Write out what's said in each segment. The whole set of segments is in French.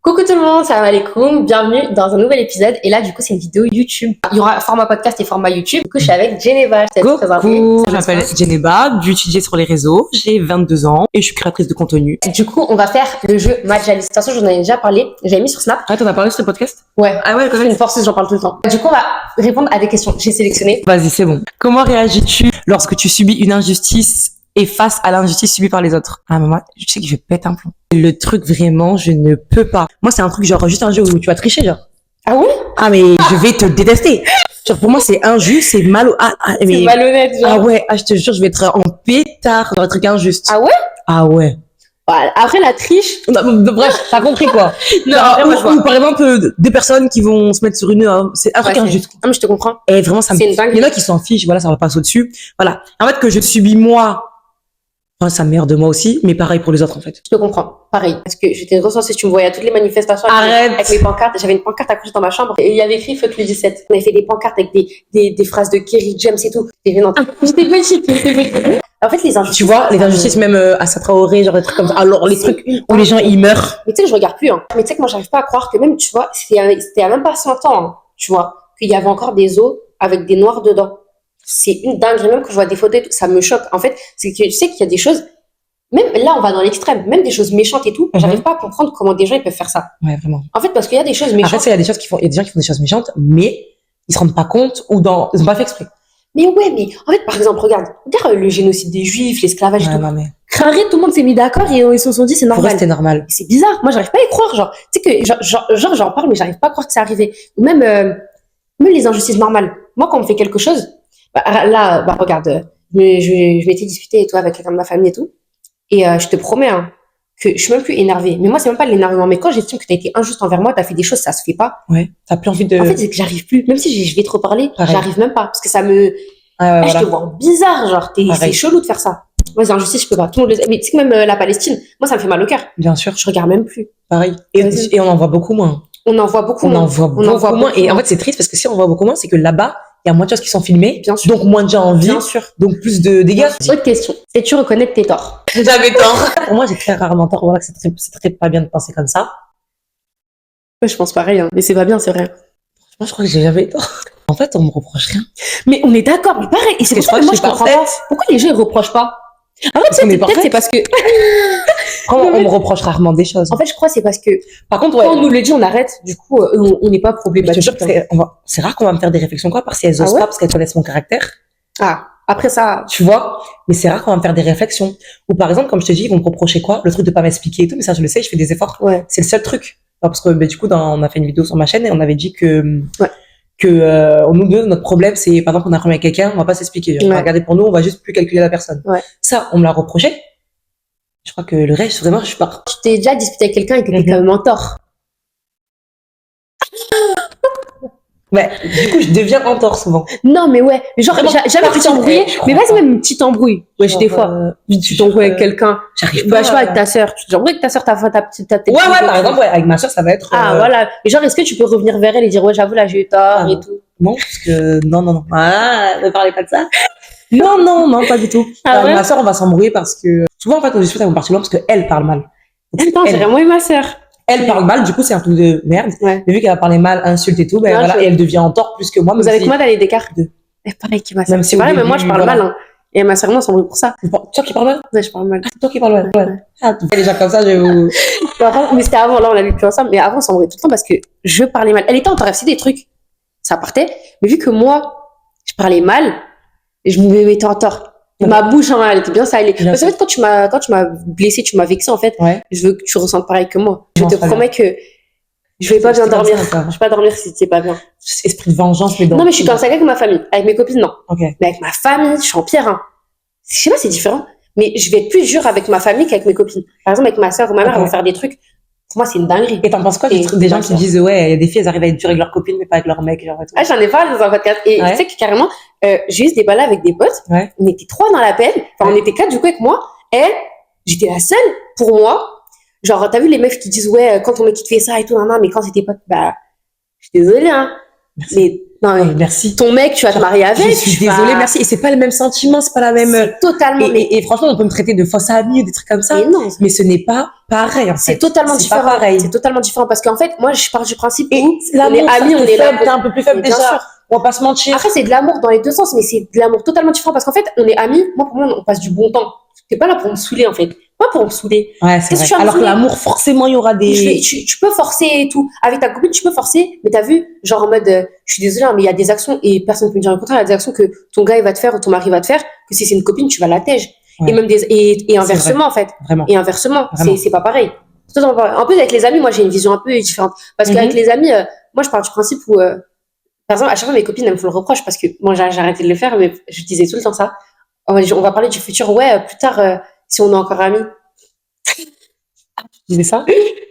Coucou tout le monde, salam alaikum, bienvenue dans un nouvel épisode. Et là, du coup, c'est une vidéo YouTube. Il y aura format podcast et format YouTube. Du coup, je suis avec Djeneba. Coucou, je m'appelle Djeneba, j'utilise sur les réseaux, j'ai 22 ans et je suis créatrice de contenu. Du coup, on va faire le jeu Majalis. De toute façon, j'en avais déjà parlé, j'avais mis sur Snap. Ah, t'en as parlé sur le podcast? Ouais. Ah ouais, Je suis une forceuse, j'en parle tout le temps. Du coup, on va répondre à des questions. J'ai sélectionné. Vas-y, c'est bon. Comment réagis-tu lorsque tu subis une injustice et face à l'injustice subie par les autres? Ah, mais moi, je sais que je vais péter un plomb. Le truc, vraiment, je ne peux pas. Moi, c'est un truc genre, juste un jeu où tu vas tricher, genre. Ah ouais? Ah, mais je vais te détester. Genre, pour moi, c'est injuste, c'est mal, mais... C'est malhonnête, genre. Ah ouais, je te jure, je vais être en pétard dans un truc injuste. Ah ouais? Ah ouais. Voilà. Après, la triche. Non, bref, t'as compris quoi. Non, ou par exemple, des personnes qui vont se mettre sur une, c'est un truc injuste. Ah, mais je te comprends. Et vraiment, ça me, C'est une dinguerie. il y en a qui s'en fichent, voilà, ça va passer au-dessus. Voilà. En fait, que je subis moi, enfin, ça me merde de moi aussi, mais pareil pour les autres, en fait. Je te comprends. Pareil. Parce que j'étais recensée, tu me voyais à toutes les manifestations. Arrête. Avec mes pancartes. J'avais une pancarte accrochée dans ma chambre et il y avait écrit Fuck le 17. On avait fait des pancartes avec des phrases de Kerry James et tout. J'étais gênante. J'étais petite. En fait, les injustices. Tu vois, les injustices, même à Satraoré, genre des trucs comme ça. Alors, les trucs où les gens, ils meurent. Mais tu sais que je regarde plus, hein. Mais tu sais que moi, j'arrive pas à croire que même, tu vois, c'était à même pas 100 ans, hein, tu vois, qu'il y avait encore des os avec des noirs dedans. C'est une dinguerie, même quand je vois des photos et tout, ça me choque. En fait, c'est que tu sais qu'il y a des choses, même là, on va dans l'extrême, même des choses méchantes et tout, j'arrive pas à comprendre comment des gens, ils peuvent faire ça. Ouais, vraiment. En fait, parce qu'il y a des choses méchantes. Après, il y a des choses qui font, il y a des gens qui font des choses méchantes, mais ils se rendent pas compte ou ils ont pas fait exprès. Mais ouais, mais en fait, par exemple, regarde le génocide des juifs, l'esclavage et Ouais, tout. non, mais. Arrête, tout le monde s'est mis d'accord et ils se sont dit c'est Pour eux, normal. c'était normal. C'est bizarre. Moi, j'arrive pas à y croire. Genre, tu sais que, genre, j'en parle, mais j'arrive pas à croire que c'est arrivé. Ou même les injustices normales. Moi, quand on me fait quelque chose, là, regarde, je m'étais disputée et tout avec quelqu'un de ma famille et tout. Et je te promets, hein, que je suis même plus énervée. Mais moi, c'est même pas de l'énervement. Mais quand j'estime que t'as été injuste envers moi, t'as fait des choses, ça se fait pas. Ouais. T'as plus envie de. En fait, c'est que j'arrive plus. Même si je vais trop parler, Pareil. j'arrive même pas. Parce que ça me, Ah, ouais, je te vois bizarre. Genre, c'est chelou de faire ça. Moi, les injustices, je peux pas. Tout le monde mais tu sais que même la Palestine, moi, ça me fait mal au cœur. Bien sûr. Je regarde même plus. Pareil. Et on en voit beaucoup moins. On en voit beaucoup On moins. en voit beaucoup moins. Et en fait, c'est triste parce que si on voit beaucoup moins, c'est que là-bas, il y a moins de choses qui sont filmées. Bien sûr. Donc, moins de gens en vie. Bien sûr. Donc, plus de dégâts. Autre question. Sais-tu reconnaître tes torts? J'avais tort. Pour moi, j'ai très rarement tort. Voilà que c'est très pas bien de penser comme ça. Ouais, je pense pareil, hein. Mais c'est pas bien, c'est vrai. Moi, je crois que j'ai jamais tort. En fait, on me reproche rien. Mais on est d'accord, mais pareil. Et c'est pour ça que moi, je comprends pas. Pourquoi les gens, ils reprochent pas? En fait, peut-être c'est parce que. On me reproche rarement des choses. En fait, je crois que c'est parce que. Par contre, quand on nous le dit, on arrête. Du coup, on n'est pas problématique. C'est rare qu'on va me faire des réflexions, quoi, parce qu'elles osent pas, parce qu'elles connaissent mon caractère. Ah, après ça. Tu vois? Mais c'est rare qu'on va me faire des réflexions. Ou par exemple, comme je te dis, ils vont me reprocher quoi? Le truc de pas m'expliquer et tout, mais ça, je le sais, je fais des efforts. Ouais. C'est le seul truc. Parce que, du coup, on a fait une vidéo sur ma chaîne et on avait dit que, nous deux, notre problème, c'est, par exemple, on a un problème avec quelqu'un, on va pas s'expliquer. On va regarder pour nous, on va juste plus calculer la personne. Ouais. Ça, on me l'a reproché. Je crois que le reste, vraiment, je pars. Tu t'es déjà disputé avec quelqu'un et que t'es quand même en tort. Ouais, du coup, je deviens en tort souvent. Non, mais ouais. Mais genre, jamais tu t'embrouilles. Mais vas-y, même une petite embrouille. Ouais, des fois. Tu t'embrouilles avec quelqu'un. J'arrive pas. pas. Je sais pas, avec ta sœur. Tu t'embrouilles avec ta sœur, ta petite. Ouais, par exemple, ouais, avec ma sœur, ça va être. Ah, voilà. Mais genre, est-ce que tu peux revenir vers elle et dire, ouais, j'avoue, là, j'ai eu tort et tout? Non, parce que, non. Ah, ne parlez pas de ça. Non, pas du tout. Ah, ouais? Ma sœur, on va s'embrouiller parce que, souvent, en fait, on discute avec mon parti loin parce qu'elle parle mal. Attends, j'ai vraiment eu ma sœur. Elle parle mal, du coup, c'est un truc de merde. Ouais. Mais vu qu'elle va parler mal, insulte et tout, ben voilà, et elle devient en tort plus que moi. Vous avez combien d'années d'écart? Deux. Pareil que ma sœur. Même si c'est pareil, mais moi, je parle mal, hein. Et ma sœur, moi, on s'embrouille pour ça. Toi qui parles mal? Ouais, je parle mal. Ah, c'est toi qui parles mal. Ouais. Ah, tu fais déjà comme ça, je vais vous. Mais c'était avant, là, on l'avait plus ensemble. Mais avant, on s'embrouillait tout le temps parce que je parlais mal. Elle était en train de faire des trucs. Ça partait. Mais vu que moi, je parlais mal, je me mettais en tort. Ma bouche, hein, elle était bien salée. Parce qu'en fait, quand tu m'as blessé, tu m'as vexé, en fait, je veux que tu ressentes pareil que moi. Je te promets que je vais pas bien dormir. Je vais pas dormir si c'est pas bien. Esprit de vengeance, mais non, mais je suis comme ça avec ma famille. Avec mes copines, non. Okay. Mais avec ma famille, je suis en pierre, hein. Je sais pas, c'est différent. Mais je vais être plus dure avec ma famille qu'avec mes copines. Par exemple, avec ma sœur ou ma mère, elles vont faire des trucs. Pour moi, c'est une dinguerie. Et t'en penses quoi des gens qui disent, ouais, il y a des filles, elles arrivent à être dures avec leurs copines, mais pas avec leurs mecs, genre et tout. Ah, j'en ai parlé dans un podcast. Et tu sais que carrément, j'ai eu ce débat-là avec des potes. Ouais. On était 3 dans l'appel. Enfin, on était 4 du coup avec moi. Et j'étais la seule pour moi. Genre, t'as vu les meufs qui disent, ouais, quand ton mec qui te fait ça et tout, non, mais quand c'était pas, bah, je suis désolée, hein. Mais Non, mais Merci. ton mec, tu vas te marier avec. Je suis tu vas- désolée, merci. Et c'est pas le même sentiment, c'est pas la même. C'est totalement. Et franchement, on peut me traiter de fausse amie ou des trucs comme ça. Mais non, Mais ce n'est pas pareil, en fait. c'est totalement C'est différent. pas pareil. C'est totalement différent parce qu'en fait, moi, je pars du principe Et où l'amour, on est amis, ça, on t'es est là. faible, t'es un peu plus faible Mais bien déjà. sûr. On va pas se mentir. Après, c'est de l'amour dans les deux sens, mais c'est de l'amour totalement différent parce qu'en fait, on est amis. Moi, pour moi, on passe du bon temps. T'es pas là pour me saouler, en fait. Pas pour me saouler. Ouais, c'est Qu'est-ce que vrai. tu vas me Alors que saouler l'amour, forcément, il y aura des. Tu peux forcer et tout. Avec ta copine, tu peux forcer, mais t'as vu, genre en mode, je suis désolée, hein, mais il y a des actions, et personne ne peut me dire le contraire, il y a des actions que ton gars il va te faire ou ton mari va te faire, que si c'est une copine, tu vas la tège. Ouais. Et même et inversement, en fait. Vraiment. Et inversement, Vraiment. c'est pas pareil. C'est totalement pareil. En plus, avec les amis, moi, j'ai une vision un peu différente. Parce qu'avec les amis, moi, je pars du principe où, par exemple, à chaque fois, mes copines, elles me font le reproche parce que moi, j'ai arrêté de le faire, mais je disais tout le temps ça. On va parler du futur. Ouais, plus tard, si on est encore amis. Tu disais ça?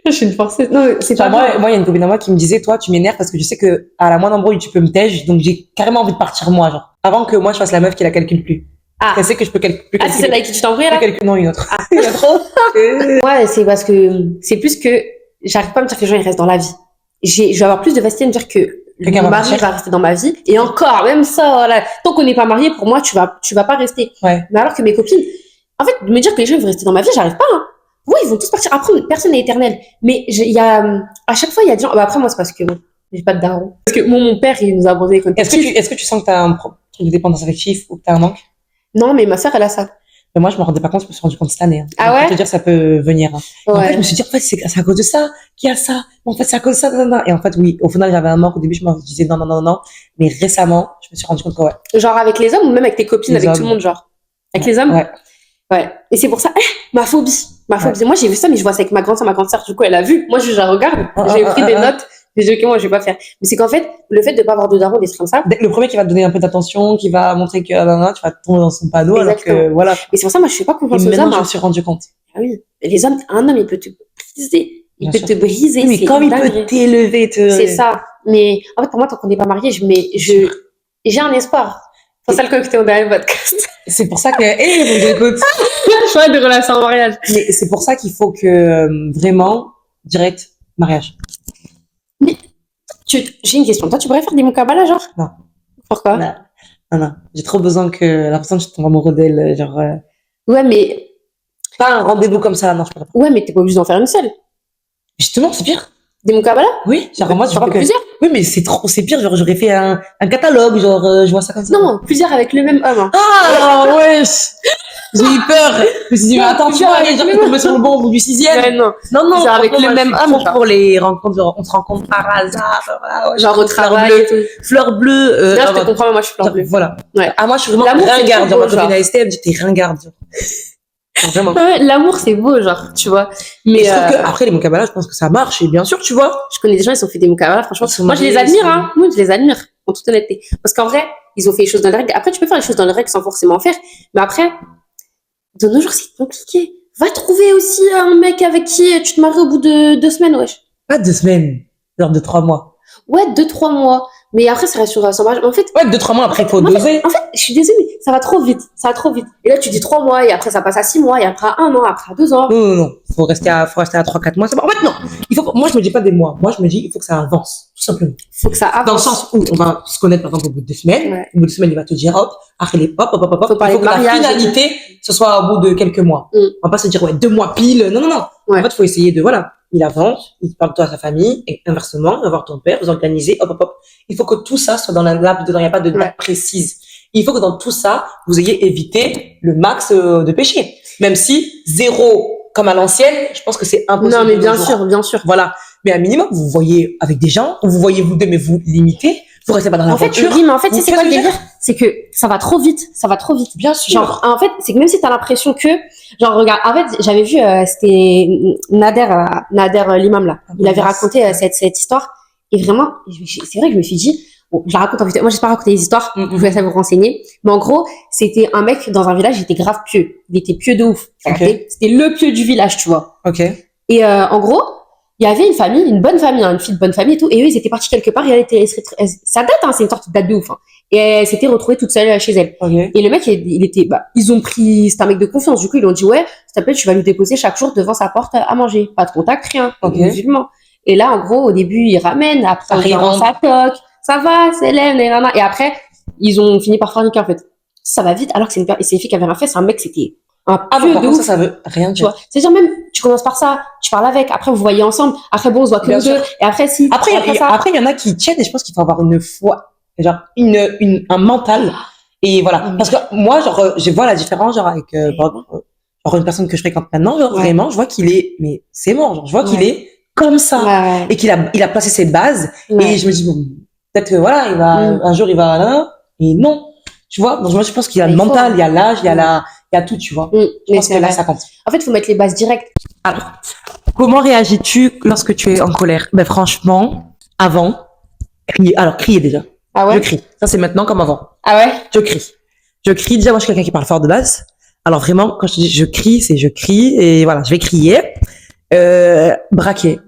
Je suis une forceuse. Non, c'est pas Moi, il y a une copine à moi qui me disait, toi, tu m'énerves parce que je sais que à la moindre embrouille, tu peux me tège, donc j'ai carrément envie de partir moi, genre. Avant que moi, je fasse la meuf qui la calcule plus. Ah. Elle sait que je peux plus Ah, c'est calculer. celle avec qui tu t'embrouilles, là? Non, une autre. Ah. Il y a trop. Ouais, c'est parce que c'est plus que j'arrive pas à me dire que les gens ils restent dans la vie. Je vais avoir plus de facilité à me dire que Quelqu'un mon va mari partir. va rester dans ma vie. Et encore, même ça, voilà. Tant qu'on n'est pas marié, pour moi, tu vas pas rester. Ouais. Mais alors que mes copines, en fait, de me dire que les gens ils vont rester dans ma vie, j'arrive pas, hein. Oui, ils vont tous partir. Après, personne n'est éternel. Mais il y a, à chaque fois, il y a des gens, bah après, moi, c'est parce que, bon, j'ai pas de daron. Parce que mon père, il nous a abandonnés quand Est-ce que tu sens que t'as un truc de dépendance affective ou que t'as un manque? Non, mais ma sœur, elle a ça. Mais moi, je me rendais pas compte, je me suis rendu compte cette année. Hein. Ah Donc, ouais? pour te dire, ça peut venir. Hein. Et en fait, Ouais. je me suis dit, en fait, c'est à cause de ça qu'il y a ça. En fait, c'est à cause de ça. Nanana. Et en fait, oui, au final, j'avais un manque. Au début, je me disais non, non, non, non. Mais récemment, je me suis rendu compte que ouais. Genre avec les hommes ou même avec tes copines, Les avec hommes. tout le monde, genre. Avec les hommes? Ouais. Ouais. Et c'est pour ça, ma phobie. Ma phobie. Moi, j'ai vu ça, mais je vois ça avec ma grande sœur. Du coup, elle a vu. Moi, je la regarde. J'ai pris des notes. J'ai dit, ok, moi, je vais pas faire. Mais c'est qu'en fait, le fait de pas avoir de daron, des trucs comme ça. Le premier qui va te donner un peu d'attention, qui va montrer que nanana, tu vas tomber dans son panneau, Exactement. alors que voilà. Et c'est pour ça, moi, je fais pas Et confiance aux maintenant, hommes. je Hein. me suis rendu compte. Ah oui. Les hommes, un homme, il peut te briser. Il Bien peut sûr. te briser. Oui, mais c'est quand il dingue. peut t'élever, C'est ça. Mais en fait, pour moi, tant qu'on n'est pas marié, j'ai un espoir. C'est ça le côté on a le podcast. C'est pour ça que, écoute. Choix de relation en mariage. Mais c'est pour ça qu'il faut que, vraiment, direct, mariage. J'ai une question. Toi, tu pourrais faire des moukabala, genre? Non. Pourquoi? Non, non, non. J'ai trop besoin que la personne, je tombe amoureux d'elle, genre, Ouais, mais pas un rendez-vous comme ça, non, je pourrais pas. ouais, mais t'es pas obligé d'en faire une seule. Justement, c'est pire. Des moukabala? Oui, genre, moi, je T'en crois fais que, plusieurs? oui, mais c'est pire, genre, j'aurais fait un catalogue, genre, je vois ça comme ça. Non, plusieurs avec le même homme. Hein. Ah, wesh! J'ai eu peur. Je me suis dit, mais attends, tu vois, genre, t'es tombé sur le bon au bout du 6e. Ouais, non. Non, non, C'est avec franchement, le moi, même je suis homme, trop genre. pour les rencontres, genre, on se rencontre par hasard, voilà, ouais, Genre au travail et tout. fleur bleue, Là, je te comprends, mais moi, je suis fleur bleue. voilà. Ouais. Ah, moi, je suis vraiment L'amour, c'est ringarde, trop genre, ma beau, copine genre. AST, elle me dit, t'es ringarde, genre. Vraiment. Ouais, l'amour, c'est beau, genre, tu vois. Mais Mais je trouve que après les moukabala, je pense que ça marche, et bien sûr, tu vois. je connais des gens, ils ont fait des moukabala, franchement. Ils sont Moi, je les mariés, admire, ils sont- hein. Moi, je les admire, en toute honnêteté. Parce qu'en vrai, ils ont fait les choses dans les règles. Après, tu peux faire les choses dans les règles sans forcément en faire. Mais après, de nos jours, c'est compliqué. Va trouver aussi un mec avec qui tu te maries au bout de 2 semaines, wesh. Pas 2 semaines, genre de 3 mois. Ouais, 2-3 mois. Mais après, ça reste sur un mariage. En fait, Ouais, 2-3 mois après, faut en doser. fait, je suis désolée, mais ça va trop vite. Ça va trop vite. Et là, tu dis 3 mois, et après, ça passe à 6 mois, et après à 1 an, après à 2 ans. Non, non, non. Faut rester à 3-4 mois. C'est bon. En fait, non. Moi, je me dis pas des mois. Moi, je me dis, il faut que ça avance. Tout simplement. Faut que ça avance. Dans le sens où on va se connaître, par exemple, au bout de 2 semaines. Ouais. Au bout de 2 semaines, il va te dire, hop, après les hop. Faut parler Il faut de que la mariage et finalité, ce soit au bout de quelques mois. Mm. On va pas se dire, ouais, 2 mois pile. Non, non, non. Ouais. En fait, faut essayer de, voilà. Il avance, il parle de toi à sa famille, et inversement, avoir ton père, vous organiser, hop. Il faut que tout ça soit dans la nappe dedans. Il n'y a pas de date Ouais. précise. Il faut que dans tout ça, vous ayez évité le max de péché. Même si 0, comme à l'ancienne, je pense que c'est impossible. Non, mais de bien nos jours. sûr, bien sûr. Voilà. Mais à minimum, vous voyez avec des gens, vous voyez vous deux, mais vous limitez. Vous restez pas dans la En fait, voiture. oui, mais en fait, Vous c'est quoi faites le ce que je délire? C'est que ça va trop vite. Ça va trop vite. Bien sûr. Genre, en fait, c'est que même si t'as l'impression que, genre, regarde, en fait, j'avais vu, c'était Nader l'imam, là. Il avait raconté cette histoire. Et vraiment, c'est vrai que je me suis dit, bon, je la raconte en vite. Moi, j'ai pas raconté les histoires. Mhm. Je vous laisse vous renseigner. Mais en gros, c'était un mec dans un village, il était grave pieux. Il était pieux de ouf. Ok. C'était le pieux du village, tu vois. Ok. Et en gros, il y avait une famille, une bonne famille, hein, une fille de bonne famille et tout. Et eux, ils étaient partis quelque part. Et ça date, hein, c'est une sorte de date de ouf. Hein. Et elle s'était retrouvée toute seule chez elle. Ok. Et le mec, il était, ils ont pris, c'est un mec de confiance. Du coup, ils lui ont dit, ouais, s'il te plaît, tu vas lui déposer chaque jour devant sa porte à manger. Pas de contact, rien. Ok. Musulman. Et là, en gros, au début, il ramène. Après, il Après, il rentre rentre. ça va, c'est Hélène, et nana. Et après, ils ont fini par forniquer, en fait. Ça va vite, alors que c'est une fille qui avait rien fait, c'est un mec, c'était un Ah pieu bon, de par contre, ouf. ça veut rien Tu dire. vois, c'est-à-dire même, tu commences par ça, tu parles avec, après vous voyez ensemble, après bon, on se voit que Bien nous deux, sûr. et après si, Après, ça. après, il y en a qui tiennent et je pense qu'il faut avoir une foi, genre un mental. Et voilà. Parce que moi, genre, je vois la différence, genre, avec, genre, une personne que je fréquente maintenant, genre, Ouais. vraiment, je vois qu'il est, mais c'est mort, genre, je vois qu'il Ouais. est comme ça. Ouais. Et qu'il a placé ses bases. Ouais. Et je me dis, bon, peut-être que voilà, un jour, il va, là, et non. Tu vois? Donc, moi, je pense qu'il y a Mais le il faut, mental, hein. il y a l'âge, il y a tout, tu vois. Je Mais pense c'est que là, vrai. ça compte. En fait, il faut mettre les bases directes. Alors, comment réagis-tu lorsque tu es en colère? Ben, franchement, avant, crier déjà. Ah ouais? Je crie. Ça, c'est maintenant comme avant. Ah ouais? Je crie. Je crie. Déjà, moi, je suis quelqu'un qui parle fort de base. Alors, vraiment, quand je te dis je crie, c'est je crie et voilà, je vais crier. Braquer.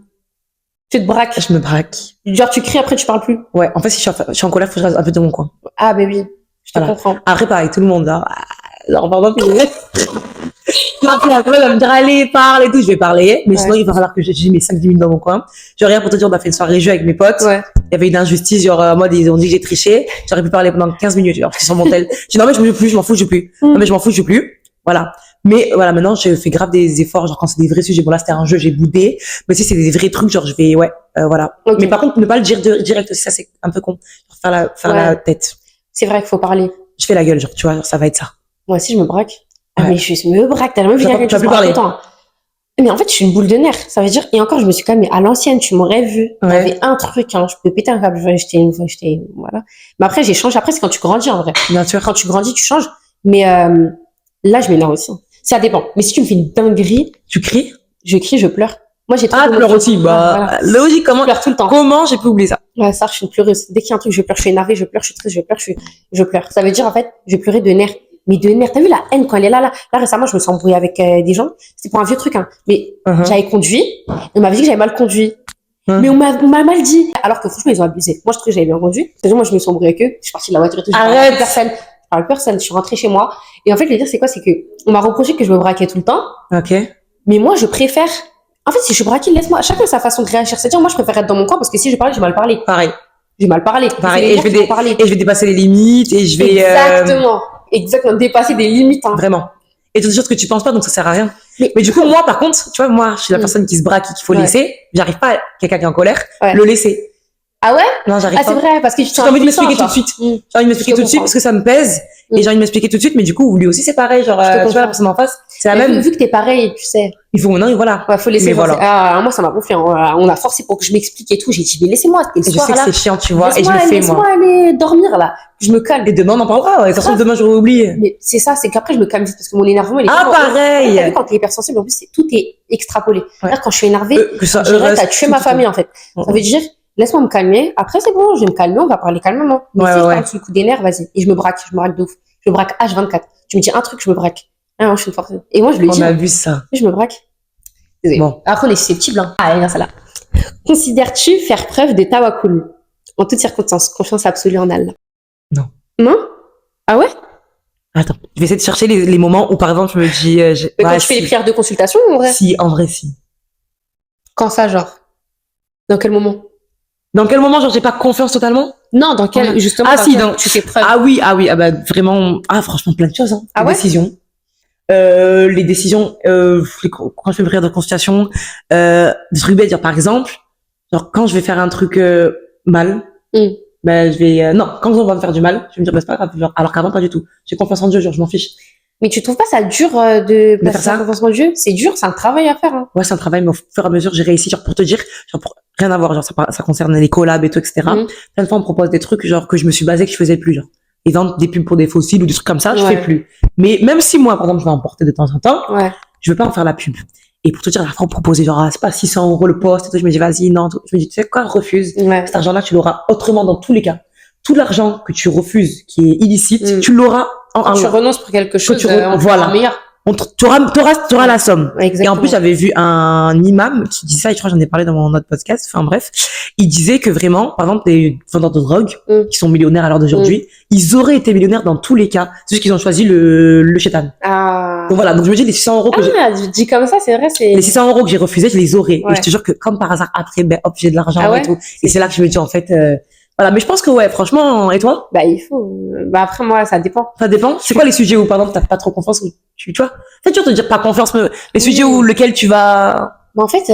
Tu te braques. Je me braque. Genre, tu cries, après, tu parles plus. Ouais. En fait, si je suis en colère, faut que je reste un peu dans mon coin. Ah, ben oui. Je te Voilà. comprends. Après, pareil, tout le monde, genre, pardon, puis après, elle va me dire, allez, parle et tout, je vais parler. Mais Ouais. sinon, il va falloir que j'ai mes 5-10 minutes dans mon coin. Genre, rien pour te dire, on a fait une soirée jeu avec mes potes. Ouais. Il y avait une injustice, genre, en mode, ils ont dit que j'ai triché. J'aurais pu parler pendant 15 minutes, genre, sur mon tel. J'ai dit, non, mais je joue plus, je m'en fous, je joue plus. Non, mais je m'en fous, je joue plus. Voilà. Mais voilà, maintenant, je fais grave des efforts, genre, quand c'est des vrais sujets. Bon, là, c'était un jeu, j'ai boudé. Mais si c'est des vrais trucs, genre, je vais, ouais, voilà. Ok. Mais par contre, ne pas le dire direct aussi, ça, c'est un peu con. Genre, faire la tête. C'est vrai qu'il faut parler. Je fais la gueule, genre, tu vois, genre, ça va être ça. Moi aussi, je me braque. Ah, Ouais. mais je me braque. T'as jamais vu quelqu'un qui se braque autant. Mais en fait, je suis une boule de nerfs. Ça veut dire, et encore, je me suis calmée. À l'ancienne, tu m'aurais vu. Il y avait un truc, hein, je peux péter un câble. J'étais, voilà. Mais après, j'ai changé. Après, c'est quand tu grandis, en vrai. Bien sûr. Quand tu grandis, tu changes. Mais, là, je m'énerve aussi. Ça dépend. Mais si tu me fais une dinguerie, Tu cries? je crie, je pleure. Moi, j'ai trop Ah, tu pleures aussi. Bah, logique, comment? Je pleure tout le temps. Comment j'ai pu oublier ça? Ouais, ça, je suis une pleureuse. Dès qu'il y a un truc, je pleure, je suis énervée, je pleure, je suis triste, je pleure, je pleure. Ça veut dire, en fait, je pleurais de nerfs. Mais de nerfs. T'as vu la haine quand elle est là? Là, récemment, je me suis embrouillée avec des gens. C'était pour un vieux truc, hein. Mais j'avais conduit. On m'avait dit que j'avais mal conduit. Mais on m'a mal dit. Alors que franchement, ils ont abusé. Moi, je trouvais que j'avais bien conduit. C'est-à-dire, moi, je me suis embrouillée avec eux. Je suis partie de la voiture et tout. Arrête! Personne. Je parle personne. Je suis rentrée chez moi. Et en fait, le dire, c'est quoi? C'est que on m'a reproché que je me braquais tout le temps. Ok. Mais moi, je préfère. En fait, si je suis braquée, laisse-moi. Chacun sa façon de réagir. C'est-à-dire, moi, je préfère être dans mon coin parce que si je parle, j'ai mal parlé. Pareil. J'ai mal parlé. Pareil. Et je vais dépasser les limites et je vais. Exactement. Exactement. Dépasser des limites, hein. Vraiment. Et toutes des choses que tu penses pas, donc ça sert à rien. Mais du coup, moi, par contre, tu vois, moi, je suis la personne qui se braque et qu'il faut laisser. J'arrive pas à quelqu'un qui est en colère, le laisser. Ah ouais? Non, j'arrive pas. Ah, c'est vrai, parce que j'ai envie de m'expliquer tout de suite. J'ai envie de m'expliquer tout de suite parce que ça me pèse. Et j'ai envie de m'expliquer tout de suite, mais du coup, lui aussi, c'est pareil. Genre, tu vois, la personne en face, c'est la même. Vu que t'es pareil, tu sais. Il faut maintenant, voilà. Ouais, faut laisser. Mais voilà. Ah, moi, ça m'a gonflé. On a forcé pour que je m'explique et tout. J'ai dit, mais laissez-moi. Je sais que c'est chiant, tu vois, et je le fais, moi. Laisse-moi aller dormir, là. Je me calme. Et demain, on en parlera. De toute façon, demain, j'aurais oublié. Mais c'est ça, c'est qu'après, je me calme vite parce que mon énervement, il est pareil. T'as vu, quand t'es hypersensible, en plus, tout est extrapolé. Là, quand je suis énervée, je dirais, t'as tué ma famille, en fait. Ça veut dire, laisse-moi me calmer. Après, c'est bon, je vais me calmer, on va parler calmement. Mais si je parle sous le coup des nerfs, vas-y. Et je me braque de ouf. Je me braque H24. Tu me dis un truc, je me braque. Ah non, je suis une force. Et moi, je le dis. On a vu ça. Je me braque. Désolée. Bon. Après, on est susceptible, hein. Ah, regarde ça là. Considères-tu faire preuve de tawakkul en toutes circonstances, confiance absolue en Allah? Non. Non? Ah ouais? Attends, je vais essayer de chercher les moments où, par exemple, je me dis... Mais quand tu fais les prières de consultation, en vrai? Si, en vrai, si. Quand ça, genre? Dans quel moment? Dans quel moment, genre, j'ai pas confiance totalement? Non, dans quel, justement, tu fais preuve. Ah oui, bah, vraiment, franchement, plein de choses, hein. Ah ouais? Décisions. Les décisions, quand je fais une prière de consultation, des trucs bêtes, genre, par exemple, genre, quand je vais faire un truc, mal, ben, je vais, non, quand on va me faire du mal, je vais me dire, bah, c'est pas grave, genre, alors qu'avant, pas du tout. J'ai confiance en Dieu, genre, je m'en fiche. Mais tu trouves pas ça dur de passer sa confiance en Dieu? C'est dur, c'est un travail à faire, hein. Ouais, c'est un travail, mais au fur et à mesure, j'ai réussi, genre, pour te dire, genre, pour rien à voir, genre, ça concerne les collabs et tout, etc. Plein de fois, on me propose des trucs, genre, que je me suis basé, que je faisais plus, genre. Ils vendent des pubs pour des fossiles ou des trucs comme ça, je fais plus. Mais même si moi, par exemple, je vais en porter de temps en temps, je veux pas en faire la pub. Et pour te dire, à la fin, on proposait genre, c'est pas 600 € le poste et tout. Je me dis, vas-y, non. Je me dis, tu sais quoi, refuse. Cet argent-là, tu l'auras autrement dans tous les cas. Tout l'argent que tu refuses, qui est illicite, tu l'auras quand tu renonces pour quelque chose, voilà. Meilleur. T'auras la somme. Exactement. Et en plus, j'avais vu un imam qui disait ça, et je crois que j'en ai parlé dans mon autre podcast. Enfin, bref. Il disait que vraiment, par exemple, les vendeurs de drogue, qui sont millionnaires à l'heure d'aujourd'hui, ils auraient été millionnaires dans tous les cas. C'est juste qu'ils ont choisi le chétan. Ah. Donc voilà. Donc je me dis, les 600 € que je dis comme ça, c'est vrai, les 600 € que j'ai refusé, je les aurais. Et je te jure que, comme par hasard, après, ben, hop, j'ai de l'argent et tout. Et c'est là que je me dis, en fait, Voilà, mais je pense que ouais, franchement, et toi? Bah, il faut. Bah, après, moi, ça dépend. Ça dépend. C'est quoi les sujets où, par exemple, t'as pas trop confiance, où tu vois? C'est dur de dire pas confiance, mais les sujets où lequel tu vas... Bah, en fait,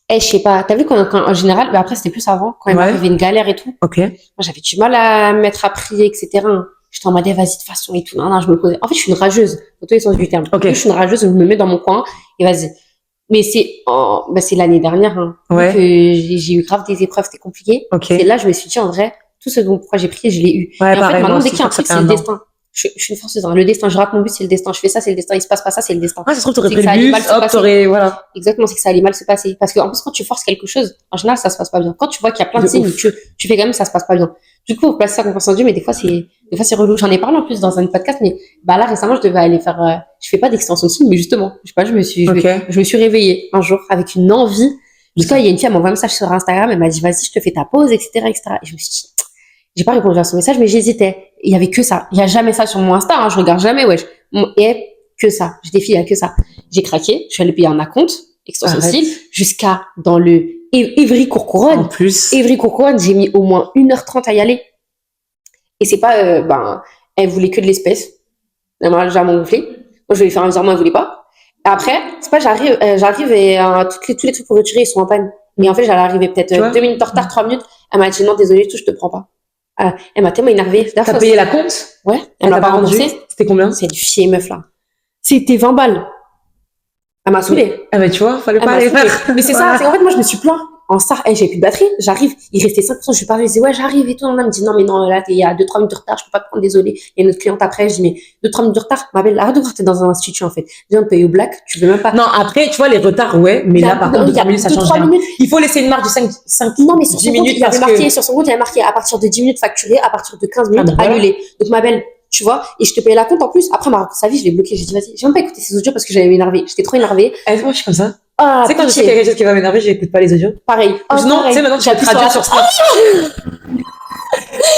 je sais pas. T'as vu en général, bah, après, c'était plus avant, quand il Ouais. m'arrivait une galère et tout. Ok. Moi, j'avais du mal à me mettre à prier, etc. J'étais en mode, vas-y, de toute façon, et tout. Non, non, je me posais. En fait, je suis une rageuse, dans tous les sens du terme. Ok. Je suis une rageuse, je me mets dans mon coin, et vas-y. Mais c'est l'année dernière, hein. Ouais. Que j'ai eu grave des épreuves, c'était compliqué. Ok. C'est là, je me suis dit, en vrai, tout ce dont pourquoi j'ai prié, je l'ai eu. Ouais, Et en fait, pareil, moi maintenant, aussi, dès qu'il y a un je crois truc, que ça c'est fait le un an. destin. Je suis une forceuse, hein. Le destin, je rate mon but, c'est le destin. Je fais ça, c'est le destin. Il se passe pas ça, c'est le destin. Ah, ça se trouve, t'aurais C'est pris que ça le allait bus, mal se hop, passer. t'aurais, voilà. Exactement, c'est que ça allait mal se passer. Parce que, en plus, quand tu forces quelque chose, en général, ça se passe pas bien. Quand tu vois qu'il y a plein de De signes, ouf. tu fais quand même, ça se passe pas bien. Du coup, on place ça confiance en Dieu, mais des fois, c'est relou. J'en ai parlé en plus dans un podcast, mais, bah, là, récemment, je devais aller faire, je fais pas d'extension de signe, mais justement, je sais pas, je me suis réveillée un jour avec une envie. Jusqu'à, il y a une fille, elle m'envoie un message sur Instagram, elle m'a dit, vas-y, je te fais ta pause, etc., etc. Et je me suis dit, j'ai pas répondu à son message, mais j'hésitais. Il y avait que ça. Il y a jamais ça sur mon Insta, hein, je regarde jamais, wesh. Et que ça. Je défie, il y a que ça. J'ai craqué, je suis allée payer un acompte, extension Arrête. cible, jusqu'à dans le Évry-Courcouronne. En plus. Évry-Courcouronne, j'ai mis au moins 1h30 à y aller. Et c'est pas, elle voulait que de l'espèce. Elle m'a légèrement gonflé. Moi, je voulais faire un virement, elle voulait pas. Après, c'est pas, j'arrive et tous les trucs pour retirer, ils sont en panne. Mais en fait, j'allais arriver peut-être Tu vois 2 minutes en retard, 3 minutes. Elle m'a dit non, désolé, tout, je te prends pas. Elle m'a tellement énervée. T'as payé la compte? Ouais, elle Elle m'a t'a pas pas rendu? remboursé. C'était combien? C'est du fier meuf là. C'était 20 balles. Elle m'a saoulée. Ah, bah, tu vois, fallait Elle pas m'a aller saoulée. faire. Mais c'est ça, c'est en fait, moi, je me suis plaint. En star, j'ai plus de batterie, j'arrive, il restait 5%, je lui parlais, je disais, ouais, j'arrive et tout. Elle me dit, non, mais non, là, il y a 2-3 minutes de retard, je peux pas te prendre, désolé. Il y a une autre cliente après, je dis, mais 2-3 minutes de retard, ma belle, arrête de voir, t'es dans un institut, en fait. Viens, on paye au black, tu veux même pas. Non, après, tu vois, les retards, ouais, mais là, par contre, 2-3 minutes, ça change rien. Minutes. Il faut laisser une marge de 5, Non, mais sur 10 son compte, minutes il y avait parce marqué, que... sur son compte, il y avait marqué à partir de 10 minutes facturé, à partir de 15 minutes Ah, ben voilà. annulé. Donc, ma belle, tu vois, et je te payais la compte en plus. Après, sa vie, je l'ai bloqué. J'ai dit, vas-y, j'ai même pas écouté ces audios parce que j'allais m'énerver. J'étais trop énervée. Eh, moi, je suis comme ça. Ah, Tu sais, quand je sais qu'il y a quelque chose qui va m'énerver, j'écoute pas les audios. pareil. Non, tu sais, maintenant, tu peux traduire sur Snap.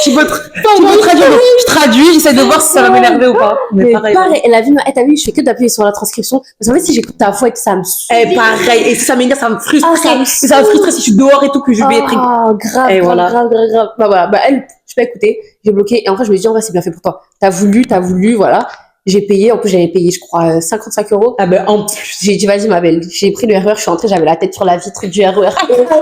Tu peux traduire. Je traduis, j'essaie de voir si ça va m'énerver ou pas. Mais pareil. Elle a vu t'as vu, je fais que d'appuyer sur la transcription. Parce qu'en fait, si j'écoute ta voix et tout, ça me saoule. Eh, pareil. Et si ça m'énerve, ça me frustre. Ah, Et ça me frustre si je suis dehors et tout, que je vais être... Ah, grave, Et grave, voilà. grave. Bah voilà, bah elle, je peux écouter. J'ai bloqué. Et en vrai, je me dis, en vrai, c'est bien fait pour toi. T'as voulu, voilà. J'ai payé. En plus, j'avais payé, je crois, 55 €. Ah ben, en plus. J'ai dit, vas-y, ma belle. J'ai pris le RER, je suis entrée, j'avais la tête sur la vitre du RER.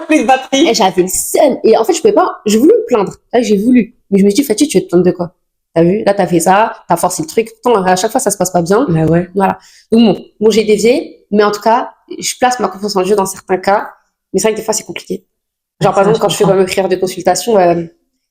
Plus de batterie. Et j'avais le seum. Et en fait, je pouvais pas, je voulais me plaindre. Là, j'ai voulu. Mais je me suis dit, Fatih, tu veux te plaindre de quoi? T'as vu? Là, t'as fait ça, t'as forcé le truc. Pourtant, à chaque fois, ça se passe pas bien. Bah ouais. Voilà. Donc bon, j'ai dévié. Mais en tout cas, je place ma confiance en Dieu dans certains cas. Mais c'est vrai que des fois, c'est compliqué. Genre, par Ça, exemple, quand je fais mes prières de consultation,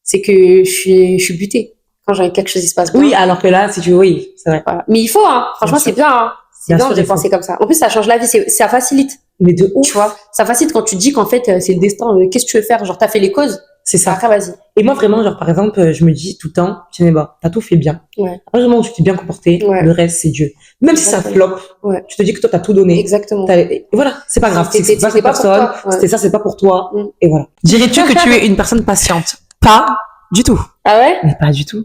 c'est que je suis butée. Quand j'ai quelque chose, il se passe bien. Oui, alors que là, si tu veux, oui, c'est vrai. Voilà. Mais il faut, hein. Franchement, Bien sûr. c'est bien, hein. C'est Bien bien sûr, de il faut. penser comme ça. En plus, ça change la vie. Ça facilite. Mais de ouf. Tu vois? Ça facilite quand tu dis qu'en fait, c'est le destin. Qu'est-ce que tu veux faire? Genre, t'as fait les causes. C'est ça. Après, vas-y. Et moi, vraiment, genre, par exemple, je me dis tout le temps, tu sais, bah, t'as tout fait bien. Ouais. À partir du moment où tu t'es bien comporté, Ouais. le reste, c'est Dieu. Même si ça Exactement. floppe, Ouais. tu te dis que toi, t'as tout donné. Exactement. Et voilà, c'est pas grave. C'était C'est pas pas cette pour personne, toi, ouais. c'était ça, c'est pas pour toi. Mm. Et voilà. Dirais-tu que tu es une personne patiente? Pas du tout. Ah ouais? Mais pas du tout.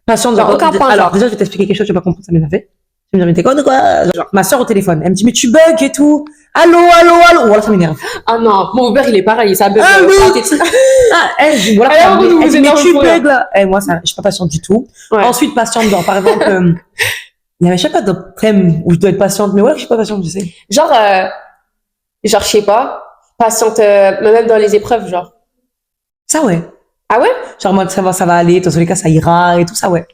Patiente, Dans genre, aucun point, alors, genre. déjà, je vais t'expliquer quelque chose, tu vas pas comprendre, ça m'énerve. Tu me dis, mais t'es con ou quoi? Genre, ma soeur au téléphone, elle me dit, mais tu bugs et tout. Allô. Voilà, ça m'énerve. Ah non, mon Uber, il est pareil. Ça bug. Ah oui. synthétique. Ah, elle dit, voilà, Alors, elle vous dit, mais énervez tu pour rien. bugs là. Et moi, ça, je suis pas patiente du tout. Ouais. Ensuite, patiente, genre, par exemple, il y avait, je sais pas, d'autres thèmes où je dois être patiente, mais voilà, je suis pas patiente, tu sais. Genre, je sais pas. Patiente, même dans les épreuves, genre. Ça, ouais. Ah ouais? Genre, moi, ça va aller, dans tous les cas, ça ira, et tout ça, ouais.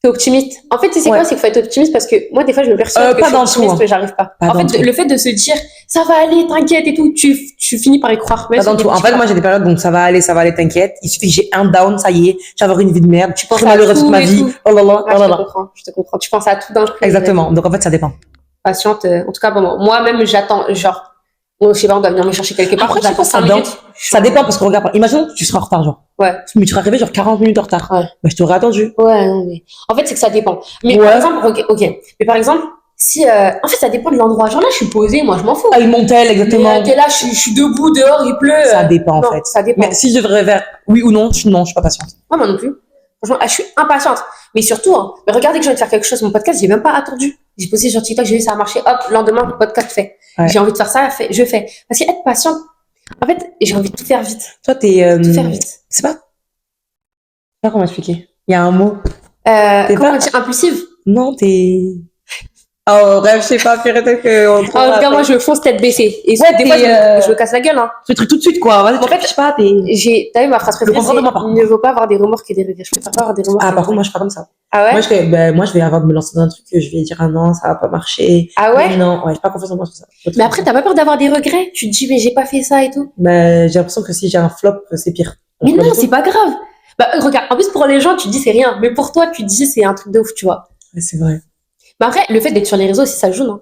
T'es optimiste. En fait, tu sais Ouais. quoi? C'est qu'il faut être optimiste parce que moi, des fois, je me persuade que Pas je suis dans le optimiste, tout, hein. mais j'arrive pas. Pas En dans fait, le tout. le fait de se dire, ça va aller, t'inquiète et tout, tu finis par y croire. Même Pas si dans au tout. début, En tu fait, crois moi, j'ai des périodes, donc ça va aller, t'inquiète. Il suffit que j'ai un down, ça y est, je vais avoir une vie de merde, Tu penses très à malheureuse toute tout ma et vie. tout. Oh là là, Ah, oh là là. je te comprends. Tu penses à tout d'un coup. Exactement. Donc, en fait, ça dépend. Patiente. En tout cas, bon, moi-même, j'attends, genre, je sais pas, on doit venir me chercher quelque part. Après, je sais j'attends pas, ça 5 dépend. minutes. Ça dépend parce que regarde, imagine que tu seras en retard, genre. Ouais. Mais tu seras arrivé genre 40 minutes en retard. Ouais. Bah, je t'aurais attendu. Ouais, non, mais en fait, c'est que ça dépend. Mais Ouais. par exemple, ok. Mais par exemple, si, en fait, ça dépend de l'endroit. Genre là, je suis posée, moi, je m'en fous. Ah, il montait, exactement. Mais t'es là, je suis debout dehors, il pleut. Ça dépend, en non, fait. Ça dépend. Mais si je devrais faire oui ou non, non, je suis pas patiente. Moi non plus. Franchement, je suis impatiente. Mais surtout, hein, mais regardez que je viens de faire quelque chose, mon podcast, j'ai même pas attendu. J'ai posé sur TikTok, j'ai vu ça a marché, hop, lendemain, le podcast fait. Ouais. J'ai envie de faire ça, je fais. Parce qu'être patiente, En fait, j'ai envie de tout faire vite. Toi, t'es, Tout faire vite. c'est pas comment expliquer. Il y a un mot. T'es Comment pas- dire impulsive? Non, t'es, oh, bref, je sais pas, peut-être qu'on En tout cas, moi, je fonce tête baissée. Et Ouais, des fois, t'es, je me casse la gueule, hein. ce truc tout de suite, quoi. Vas-y, En fait, je sais pas, t'es, t'as vu ma phrase préférée, contraire de moi, par c'est contre. il ne faut pas avoir des remords que des regrets. Je préfère pas avoir des remords. ah, que par des contre, moi, regrets. je suis pas comme ça. Ah ouais? Moi, je vais avant de me lancer dans un truc que je vais dire, ah non, ça va pas marcher. Ah ouais? Non, ouais, j'ai pas confiance en moi sur ça. Mais après, t'as pas peur d'avoir des regrets? Tu te dis, mais j'ai pas fait ça et tout. Bah, j'ai l'impression que si j'ai un flop, c'est pire. Mais Alors, pas non, du tout. c'est pas grave. Bah, regarde, en plus, pour les gens, tu te dis, c'est rien. Mais pour toi, tu te dis, c'est un truc de ouf, tu vois. Ouais, c'est vrai. Mais après, le fait d'être sur les réseaux aussi, ça joue, non?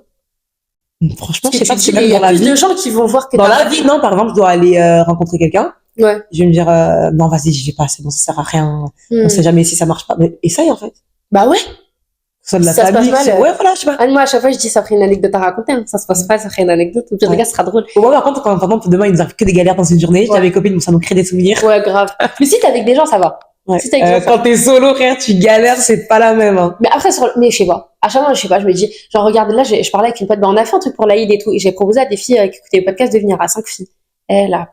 Franchement, Parce je sais que pas tu te si dis, même il y a dans la plus vie. de gens qui vont voir que Dans t'as- la vie, non, par exemple, je dois aller rencontrer quelqu'un. Ouais. Je vais me dire, non, vas-y, j'y vais pas, c'est bon, ça sert à rien. Hmm. On sait jamais si ça marche pas. Mais essaye, en fait. Bah ouais. Que ce soit de la Ça se passe famille, mal, ouais, voilà, je sais pas. Ah, moi, à chaque fois, je dis, ça ferait une anecdote à raconter. Hein. Ça se passe pas, ça ferait une anecdote. Au pire des Ouais. cas, ce sera drôle. Moi, par contre, quand, par exemple, demain, il nous arrive que des galères dans une journée, je dis à Ouais. mes copines, ça nous crée des souvenirs. Ouais, grave. Mais si t'es avec des gens, ça va. Ouais. Si t'es avec des gens, ça Quand t'es solo, frère, tu galères, c'est pas la même, hein. Mais après, mais je sais pas. À chaque fois, je sais pas, je me dis, genre, regarde, là, je parlais avec une pote, on a fait un truc pour l'Aïd et tout, et j'ai proposé à des filles qui écoutaient le podcast de venir à 5 filles. Et là,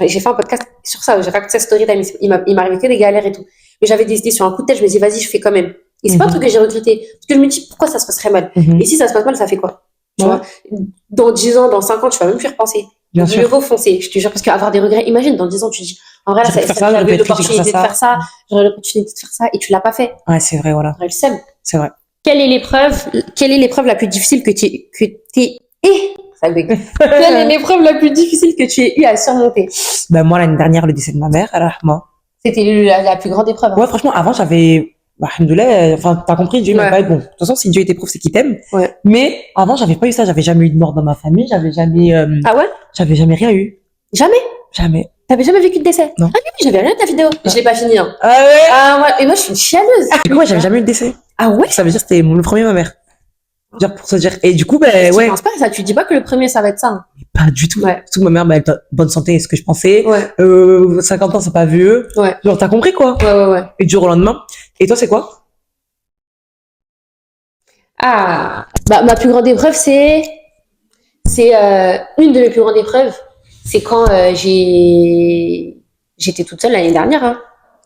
j'ai fait un podcast sur ça, j'ai raconté sa story time, il m'arrivait que des galères et tout. Mais j'avais des idées sur un coup de tête, je me dis, vas-y, je fais quand même. Et c'est pas un truc que j'ai regretté. Parce que je me dis, pourquoi ça se passerait mal? Mhm. Et si ça se passe mal, ça fait quoi? Tu Ouais. vois? Dans 10 ans, dans 5 ans, tu vas même plus repenser. Bien Mieux sûr. vaut foncer, je te jure, parce qu'avoir des regrets, imagine, dans 10 ans, tu te dis, en vrai, là, J'aurais pu faire ça, j'aurais pu j'avais être riche l'opportunité de grâce à faire ça, j'aurais l'opportunité de faire ça, et tu l'as pas fait. Ouais, c'est vrai, voilà. J'aurais le seum. C'est vrai. Quelle est l'épreuve la plus difficile que ça bug. Quelle est l'épreuve la plus difficile que tu aies eu à surmonter? Ben, moi, l'année dernière, le décès de ma mère, alors, moi. C'était la plus grande épreuve. Hein. Ouais, franchement, avant, j'avais, bah, alhamdoulilah, enfin, t'as compris, Dieu Ouais. m'a pas bon. De toute façon, si Dieu était prof, c'est qu'il t'aime. Ouais. Mais, avant, j'avais pas eu ça, j'avais jamais eu de mort dans ma famille, j'avais jamais rien eu. Jamais? Jamais. T'avais jamais vécu de décès? Non. Ah oui, j'avais rien de ta vidéo. Je l'ai pas fini. Hein. Ah ouais? Ah ouais, et moi je suis une chialeuse. Du coup, ouais, j'avais jamais eu de décès. Ah ouais? Ça veut dire que c'était le premier de ma mère. Genre, pour se dire. Et du coup, ben, Tu ouais. penses pas ça? Tu dis pas que le premier ça va être ça. Hein. Pas du tout. Ouais. Surtout que ma mère, ben, elle était en bonne santé, c'est ce que je pensais. Ouais. 50 ans, c'est pas vieux. Ouais. Genre, t'as compris, quoi. Ouais. Et du jour au lendemain. Et toi, c'est quoi? Ah, bah ma plus grande épreuve c'est une de mes plus grandes épreuves, c'est quand j'étais toute seule l'année dernière. Hein.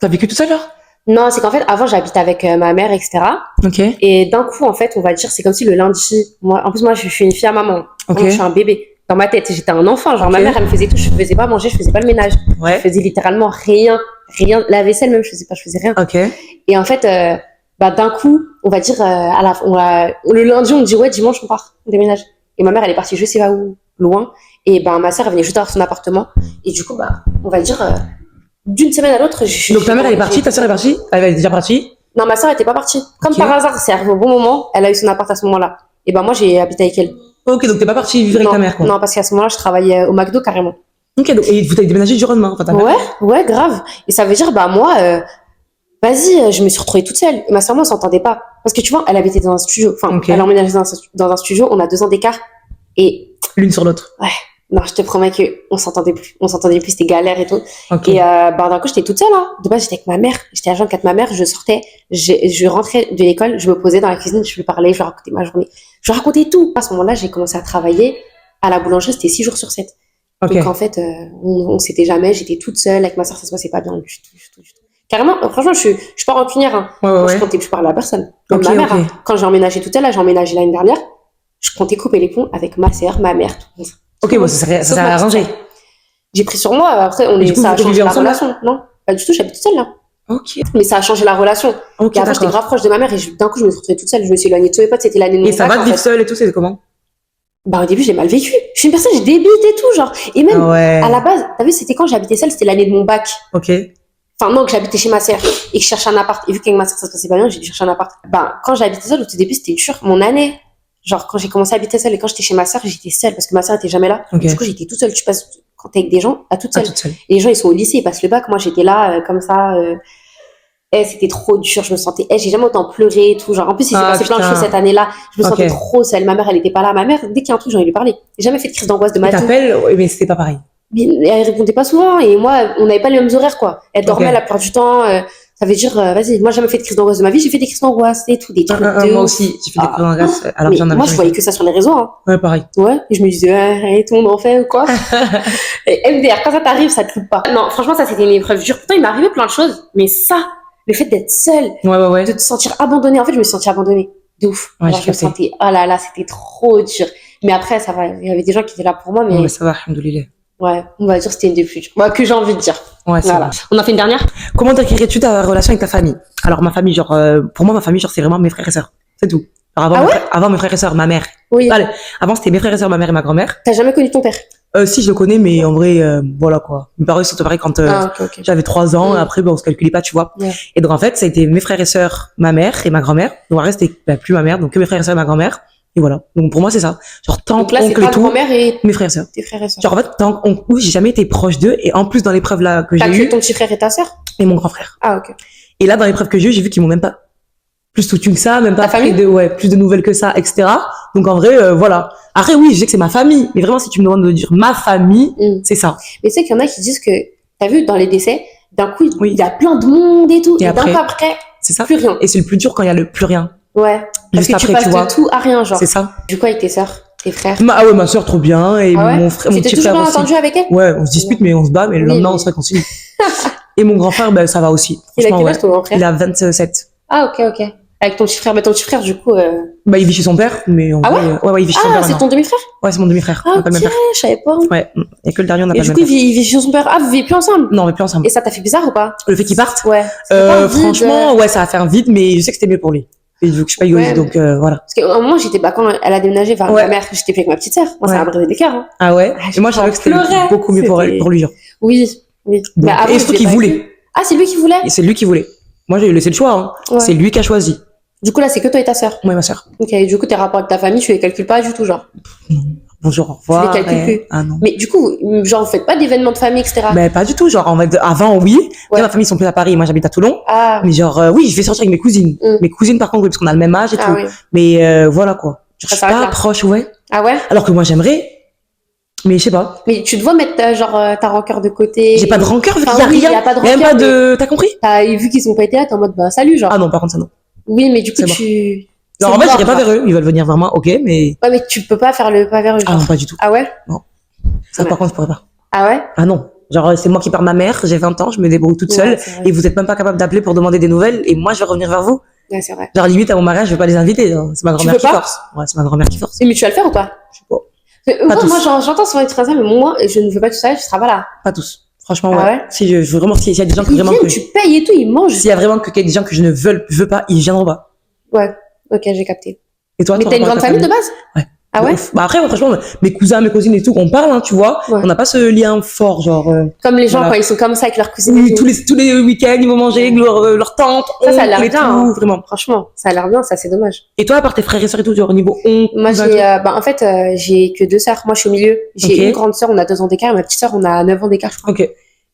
T'as vécu tout seul, là? Non, c'est qu'en fait avant j'habitais avec ma mère etc. Ok. Et d'un coup en fait on va dire c'est comme si le lundi, moi en plus moi je suis une fille à maman, Ok. moi, je suis un bébé. Dans ma tête j'étais un enfant, genre Ok. ma mère elle me faisait tout, je faisais pas manger, je faisais pas le ménage, je Ouais. faisais littéralement rien, la vaisselle même je faisais rien. Ok. Et en fait, bah, d'un coup, on va dire, le lundi, on me dit, ouais, dimanche, on part, on déménage. Et ma mère, elle est partie, je sais pas où, loin. Et ben, ma sœur, elle venait juste avoir son appartement. Et du coup, bah, on va dire, d'une semaine à l'autre, Donc, ta mère, elle est partie, ta sœur est partie? Elle est déjà partie? Non, ma sœur, elle était pas partie. Comme Ok. par hasard, c'est arrivé au bon moment, elle a eu son appart à ce moment-là. Et ben, moi, j'ai habité avec elle. Ok, donc t'es pas partie vivre avec Non, ta mère, quoi. non, parce qu'à ce moment-là, je travaillais au McDo carrément. Ok, donc, et vous avez déménagé du jour au lendemain, enfin, ta mère. Ouais, grave. Et ça veut dire, bah, moi, vas-y, je me suis retrouvée toute seule. Et ma soeur, moi, on s'entendait pas. Parce que tu vois, elle habitait dans un studio. Enfin, Ok. elle a emménagé dans un studio. On a 2 ans d'écart. Et L'une sur l'autre. non, je te promets que on s'entendait plus. On s'entendait plus, c'était galère et tout. Ok. Et bah, d'un coup, j'étais toute seule. Hein. De base, j'étais avec ma mère. J'étais agent avec ma mère. Je sortais. Je rentrais de l'école. Je me posais dans la cuisine. Je lui parlais. Je lui racontais ma journée. Je lui racontais tout. À ce moment-là, j'ai commencé à travailler à la boulangerie. C'était 6 jours sur 7. Ok. Donc en fait, on s'était jamais. J'étais toute seule avec ma soeur. Ça se passait pas bien du tout. Carrément, franchement, je suis pas rancunière. Hein. Ouais, Moi, ouais. je comptais plus parler à personne. Même Ok, ma mère, ok. hein. Quand j'ai emménagé toute seule, là, j'ai emménagé l'année dernière, je comptais couper les ponts avec ma sœur, ma mère, tout le monde. Ok, bon, ça Sauf s'est ma arrangé. petite sœur. J'ai pris sur moi, après, Et du coup, ça a vous changé vivez la ensemble, là relation. Non, pas du tout, j'habite toute seule, là. Ok. Mais ça a changé la relation. Ok, Et après, j'étais d'accord. grave proche de ma mère et d'un coup, je me suis retrouvée toute seule. Je me suis éloignée de tous mes potes, c'était l'année de mon Et ça bac, va de en vivre fait. seule et tout, c'est comment? Bah, au début, j'ai mal vécu. Je suis une personne, j'ai débite et tout, genre. Et même, Ouais. à la base, t'as vu, c'était quand j'habitais seule, c'était l'année de mon bac. Ok. Enfin, non, que j'habitais chez ma sœur et que je cherchais un appart. Et vu qu'avec ma sœur, ça se passait pas bien, j'ai dû chercher un appart. Ben, quand j'habitais seule, au tout début, c'était dur. Mon année, genre, quand j'ai commencé à habiter seule et quand j'étais chez ma sœur, j'étais seule parce que ma sœur était jamais là. Ok. Du coup, j'étais toute seule. Tu passes, quand t'es avec des gens, à toute Ah, seule. toute seule. Et les gens, ils sont au lycée, ils passent le bac. Moi, j'étais là, comme ça. C'était trop dur. Je me sentais, j'ai jamais autant pleuré et tout. Genre, en plus, il s'est Ah, passé plein de putain. choses cette année-là. Je me Ok. sentais trop seule. Ma mère, elle était pas là. Ma mère, dès qu'il y a un truc, j'ai envie de lui parler. J'ai jamais fait de crise d'angoisse de ma Elle vie. t'appelle, ouais, mais c'était pas pareil. Mais elle répondait pas souvent et moi on n'avait pas les mêmes horaires quoi. Elle dormait Ok. la plupart du temps, Ça veut dire, vas-y, moi, j'ai jamais fait de crise d'angoisse de ma vie, j'ai fait des crises d'angoisse et tout, des trucs de Moi ouf. aussi, j'ai fait des Ah. crises d'angoisse, alors Mais que j'en avais moi, je jamais voyais fait. que ça sur les réseaux, hein. Ouais, pareil. Ouais, et je me disais, et tout le monde en fait ou quoi? Et MDR, quand ça t'arrive, ça te loupe pas. Non, franchement, ça, c'était une épreuve dure. Pourtant, il m'est arrivé plein de choses, mais ça, le fait d'être seule, Ouais. de te sentir abandonnée, en fait, je me suis sentie abandonnée. De ouf. Ouais, Alors, j'ai je me capté. sentais, oh là là, c'était trop dur. Mais après, ça va, il y avait des gens qui étaient là pour moi, mais Non, mais ça va, alhamdoulilah. ouais, on va dire que c'était une des plus dures. Moi, que j'ai envie de dire. Ouais, c'est Voilà. bon. On a fait une dernière? Comment décrirais-tu ta relation avec ta famille? Alors, ma famille, genre, pour moi, ma famille, genre, c'est vraiment mes frères et sœurs. C'est tout. Alors, Ah ouais? avant mes frères et sœurs, ma mère. Oui. Allez, avant, c'était mes frères et sœurs, ma mère et ma grand-mère. T'as jamais connu ton père? Si, je le connais, mais en vrai, voilà, quoi. Mes parents sont séparés quand Ah, ok. j'avais 3 ans, Mm. et après, on se calculait pas, tu vois. Ouais. Et donc, en fait, ça a été mes frères et sœurs, ma mère et ma grand-mère. Donc, le reste, c'était plus ma mère, donc que mes frères et sœurs et ma grand-mère. Et voilà. Donc, pour moi, c'est ça. Genre, tant Donc là, c'est oncle et ta tout, grand-mère et mes frères et sœurs. tes frères et sœurs. Genre, en fait, oui, j'ai jamais été proche d'eux, et en plus, dans l'épreuve là que T'as j'ai tué eue, ton petit frère et ta sœur? et mon grand frère. Ah, ok. Et là, dans l'épreuve que j'ai eue, j'ai vu qu'ils m'ont même pas plus soutenu que ça, même pas Ta famille? plus de nouvelles que ça, etc. Donc, en vrai, voilà. Après, oui, je sais que c'est ma famille, mais vraiment, si tu me demandes de dire ma famille, Mm. c'est ça. Mais tu sais qu'il y en a qui disent que, t'as vu, dans les décès, d'un coup, Oui. il y a plein de monde et tout. Et Et d'un après? coup, après, C'est ça. plus rien. Et c'est le plus dur quand il y a le plus rien. Ouais. Parce Juste que tu après, passes tu vois. de tout à rien, genre. C'est ça. Du coup, avec tes sœurs, tes frères. Ah ouais, ma soeur, trop bien. Et Ah ouais? mon frère, mon Tu t'es petit toujours frère bien aussi. entendu avec elle? Ouais, on se dispute, mais on se bat, mais le Oui, lendemain, oui. on se réconcilie. Et mon grand frère, ben, ça va aussi. Il a Franchement, quel ouais. âge, ton grand frère? Il a 27. Ah, ok. Avec ton petit frère. Mais ton petit frère, du coup, Bah, il vit chez son père, mais en Ah vrai, ouais, il vit chez son père ah, c'est maintenant. ton demi-frère? Ouais, c'est mon demi-frère. On Ah, n'a pas le ok, même père. je savais pas. Ouais. Et que le dernier, on n'a Et pas le du même coup, père. il vit chez son père. Ah, vous vivez plus ensemble? Non, on vit plus ensemble. Et ça t'a fait bizarre ou pas? Le fait qu'il parte? Ouais. Ça fait pas un vide, Franchement, ouais, ça a fait un vide, mais je sais que c'était mieux pour lui. Et vu que je suis pas égoïste, Ouais, donc, voilà. Parce qu'à un moment, j'étais pas, quand elle a déménagé vers Ouais. ma mère, j'étais plus avec ma petite sœur. Moi, ça Ouais. m'a brisé des cœurs, hein. Ah ouais? Ah, Et moi, je savais que c'était pleurais. beaucoup mieux pour C'était- pour lui, genre. Oui. Donc, Mais avant, et je surtout l'ai qu'il pas voulait. vu. Ah, c'est lui qui voulait? Et c'est lui qui voulait. Moi, j'ai laissé le choix, hein. Ouais. C'est lui qui a choisi. Du coup, là, c'est que toi et ta sœur. Moi et ma sœur. Ok, du coup, tes rapports avec ta famille, tu les calcules pas du tout, genre. Bonjour, au revoir. Tu les calcules plus. Ah non. Mais du coup, genre, vous faites pas d'événements de famille, etc. Mais pas du tout, genre, en fait, avant, oui. Ouais. Ma famille, ils sont plus à Paris, moi, j'habite à Toulon. Ah, Mais genre, oui, je vais sortir avec mes cousines. Mm. Mes cousines, par contre, oui, parce qu'on a le même âge et ah tout. oui. Mais, voilà, quoi. Genre, je suis Ça s'arrête pas là. proche, ouais. Ah ouais? Alors que moi, j'aimerais. Mais je sais pas. Mais tu te vois mettre, genre, ta rancœur de côté. J'ai pas de rancœur, vu Enfin, qu'il y a oui, rien. y a pas de Y a même rancœur, pas de, t'as compris? T'as vu qu'ils ont pas été là, t'es en mode, bah, salut, genre. Ah non, par contre, ça non. Oui, mais du coup, C'est mort. tu. Non, c'est en fait, mort, j'irai pas genre. vers eux. Ils veulent venir vers moi, ok, mais. Ouais, mais tu peux pas faire le pas vers eux, Ah genre. non, pas du tout. Ah ouais? Ça, Ouais. par contre, je pourrais pas. Ah ouais? Ah non. Genre, c'est moi qui perds ma mère, j'ai 20 ans, je me débrouille toute Ouais, seule. c'est vrai. Et vous êtes même pas capable d'appeler pour demander des nouvelles. Et moi, je vais revenir vers vous. Ouais, c'est vrai. Genre, limite, à mon mariage, je vais pas les inviter. Genre. C'est ma grand-mère veux qui pas force. Ouais, c'est ma grand-mère qui force. Mais tu vas le faire ou pas? Je sais pas. Moi, tous. j'entends souvent être ça, mais moi, je ne veux pas tout ça, tu seras pas là. Pas tous. Franchement, Ah ouais. ouais Si je veux vraiment, s'il y a des gens que Ils vraiment viennent, que, tu payes et tout, ils mangent. s'il y a vraiment que des gens que je ne veux pas, ils viendront pas. Ouais, ok, j'ai capté. Et toi, Mais ton t'as une rapport grande avec ta famille de base? Ouais. Ah De ouais? ouf. Bah après, franchement, mes cousins, mes cousines et tout, on parle, hein, tu vois. Ouais. On n'a pas ce lien fort, genre. Comme les gens, Voilà. quand ils sont comme ça avec leurs cousines. Oui, et tout. tous les week-ends, ils vont manger avec leur tante, Ça a l'air oncle et bien, tout, hein. vraiment. Franchement, ça a l'air bien, ça, c'est dommage. Et toi, à part tes frères et sœurs et tout, genre au niveau oncle, Moi, cousin j'ai, et tout bah, en fait, j'ai que 2 sœurs. Moi, je suis au milieu. J'ai Ok. une grande sœur, on a 2 ans d'écart, et ma petite sœur, on a 9 ans d'écart, je crois. Ok.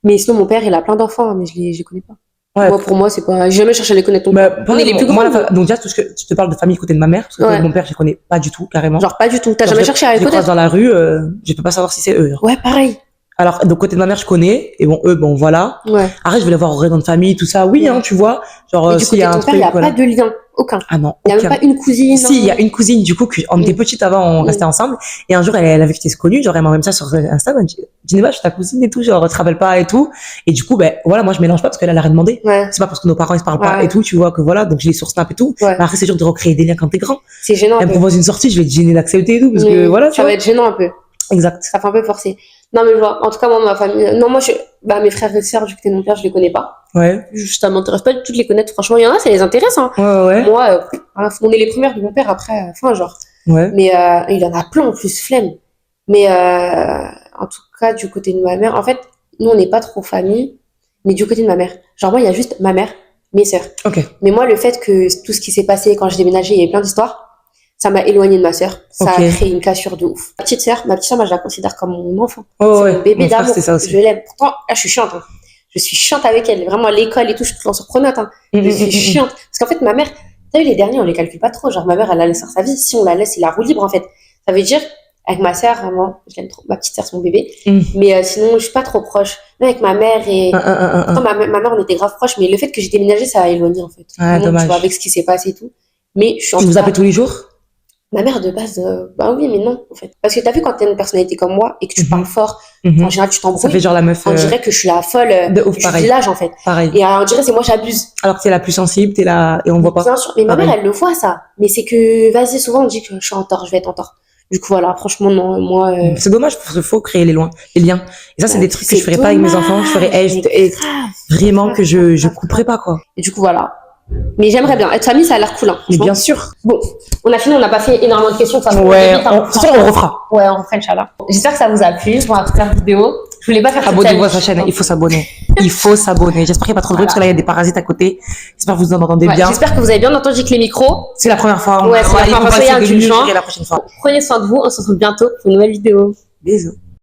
Mais sinon, mon père, il a plein d'enfants, hein, mais je les connais pas. Ouais. Moi, pour moi, c'est pas, j'ai jamais cherché à les connaître. Bah, On est pareil, les plus moi, grands. donc déjà, tout ce que je te parle de famille côté de ma mère, parce que Ouais. mon père, je les connais pas du tout, carrément. Genre, pas du tout. T'as Genre, jamais je- cherché à je les les croise connaître? dans la rue, je peux pas savoir si c'est eux. Genre. Ouais, pareil. Alors, donc côté de ma mère, je connais, et bon, eux, bon, voilà. Ouais. Arrête, je vais les voir au réunion de famille, tout ça, oui, Ouais. hein, tu vois. Genre, Mais du s'il côté y de a un ton père, truc, il n'y a voilà. pas de lien. Aucun. Ah non, Il n'y a aucun. même pas une cousine. Si, il y a une cousine, du coup, on était petites avant, on Mm. restait ensemble. Et un jour, elle a vu que j'étais connue, genre, elle m'a envoyé ça sur Insta, elle m'a dit, Geneva, je suis ta cousine et tout, genre, tu te rappelles pas et tout. Et du coup, ben, voilà, moi, je mélange pas parce qu'elle a rien demandé. Ouais. C'est pas parce que nos parents, ils se parlent pas Ouais. et tout, tu vois, que voilà, donc je les sur Snap et tout. Ouais. Mais après, c'est dur de recréer des liens quand t'es grand. C'est gênant Elle un me peu. propose une sortie, je vais être gênée d'accepter et tout, parce que voilà, tu ça vois. va être gênant un peu. Exact. Ça fait un peu forcé. Non, mais genre, en tout cas, moi, ma famille, non, moi, mes frères et sœurs, du côté de mon père, je les connais pas. Ouais. Juste, ça m'intéresse pas du tout de les connaître. Franchement, il y en a, ça les intéresse, hein. Ouais. Moi, on est les premières de mon père après, enfin, genre. Ouais. Mais, il y en a plein, en plus, flemme. Mais, en tout cas, du côté de ma mère, en fait, nous, on n'est pas trop famille, mais du côté de ma mère. Genre, moi, il y a juste ma mère, mes sœurs. Ok. Mais moi, le fait que tout ce qui s'est passé quand j'ai déménagé, il y avait plein d'histoires, ça m'a éloignée de ma sœur. Ça Ok. a créé une cassure de ouf. Ma petite sœur, moi, je la considère comme mon enfant. Oh, C'est ouais. mon bébé Mon frère, d'amour. c'est ça aussi. Je l'aime. Pourtant, là, je suis chiante. Hein. Je suis chiante avec elle. Vraiment, à l'école et tout, je suis tout en surprenante. Hein. Je suis chiante. Parce qu'en fait, ma mère, t'as vu, les derniers, on les calcule pas trop. Genre, ma mère, elle la laisse faire sa vie. Si on la laisse, il la roue libre, en fait. Ça veut dire, Avec ma sœur, vraiment, je l'aime trop. Ma petite sœur, c'est mon bébé. Mm. Mais sinon, je suis pas trop proche. Même avec ma mère et... Pourtant, ma mère, on était grave proches, mais le fait que j'ai déménagé, ça a éloigné, en fait. Ouais, dommage. Tu vois, avec ce qui s'est passé et tout. Mais je suis en Tu tout vous cas- appelez tous les jours? Ma mère, de base, bah oui, mais non, en fait. Parce que t'as vu, quand t'as une personnalité comme moi et que tu Mhm. parles fort, Mhm. en général, tu Ça t'embrouilles. fait genre la meuf. On dirait que je suis la folle de ouf, du pareil. village, en fait. Pareil. Et on dirait que c'est moi, j'abuse. Alors que t'es la plus sensible, t'es là, et on voit pas. Bien sûr. Mais ma Pareil. mère, elle le voit, ça. Mais c'est que, vas-y, souvent, on dit que je suis en tort, je vais être en tort. Du coup, voilà, franchement, non, moi... C'est dommage, parce qu'il faut créer les liens. Et ça, c'est des trucs que je ferais pas avec mes enfants. Je ferais, Mais grave. vraiment que je couperais pas, quoi. Et du coup, voilà. Mais j'aimerais bien. Être famille, ça a l'air cool, hein, Mais franchement. bien sûr. Bon, on a fini, on n'a pas fait énormément de questions. De toute façon, Ouais, on de toute façon, on refera. Ouais, on refera, Inch'Allah. J'espère que ça vous a plu pour la première vidéo. Je voulais pas faire cette Abonnez-vous à challenge. sa chaîne, il faut s'abonner. Il faut s'abonner. J'espère qu'il n'y a pas trop de bruit, Voilà. parce que là, il y a des parasites à côté. J'espère que vous en entendez Ouais, bien. j'espère que vous avez bien entendu avec les micros. C'est la première fois. Ouais, c'est la il première faut fois, pas il y a essayer un de mieux du genre. gérer la prochaine fois. Prenez soin de vous. On se retrouve bientôt pour une nouvelle vidéo. Bisous.